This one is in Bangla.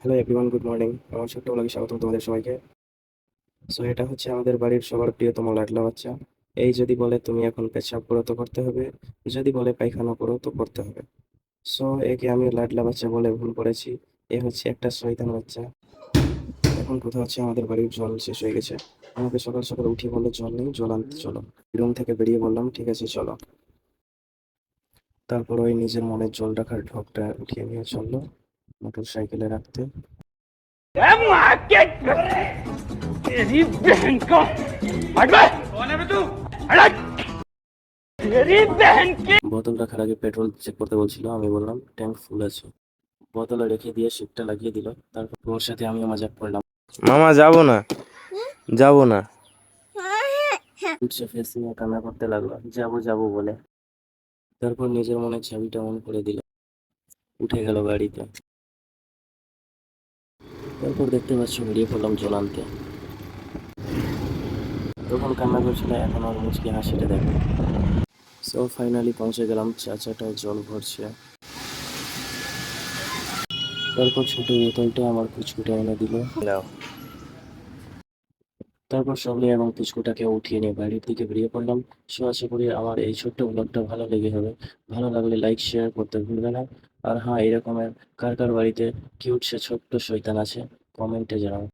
Hello everyone, good morning. আমার ছোট্ট ব্লগে স্বাগতম তোমাদের সবাইকে। সো এটা হচ্ছে আমাদের বাড়ির সবার প্রিয়তম লাডলা বাচ্চা। এই যদি বলে তুমি এখন পেশাব করো তো করতে হবে, যদি বলে পায়খানা করো তো করতে হবে। সো একে আমি লাডলা বাচ্চা বলে ভুল করেছি। এ হচ্ছে একটা শয়তান বাচ্চা। এখন কথা হচ্ছে আমাদের বাড়ির জল শেষ হয়ে গেছে। আমাকে সকাল সকাল উঠিয়ে বললো জল নেই, জল আনতে চলো। রুম থেকে বেরিয়ে বললাম ঠিক আছে চলো। তারপর ওই নিজের মনের জল রাখার ঢোকটা উঠিয়ে নিয়ে চললো মোটর সাইকেলে রাখতে। तेरी बहन का हट बे! कौन है बे तू? हट! तेरी बहन की বোতল রাখার আগে পেট্রোল চেক করতে বলছিল, আমি বললাম ট্যাঙ্ক ফুল আছে। বোতলে রেখে দিয়ে শিপটা লাগিয়ে দিল। তারপর ওর সাথে আমিও মজাক করলাম। মামা যাব না, যাব না। উঠছে ফেস নিয়ে কান্না করতে লাগলো, যাবো যাবো বলে। তারপর নিজের মনে চাবিটা অন করে দিল, উঠে গেল গাড়িতে। তারপর দেখতে পাচ্ছ বেরিয়ে পড়লাম জল আনতে। তখন কান্না করছিল, এখন ওর মুচকি হাসিটা দেখো। সো ফাইনালি পৌঁছে গেলাম, চাচাটা জল ভরছে। তারপর ছোট বোতলটা আমার কুচকুটা এনে দিল। দাও। তারপর সবলি এবং পুচকুটাকে উঠিয়ে নিয়ে বাড়ির দিকে বেরিয়ে পড়লাম। সো আশা করি আমার এই ছোট্ট ব্লগটা ভালো লেগে হবে। ভালো লাগলে লাইক শেয়ার করতে ভুলবে না। আর হ্যাঁ, এরকমের কার কার বাড়িতে কিউট সে ছোট্ট শয়তান আছে কমেন্টে জানাও।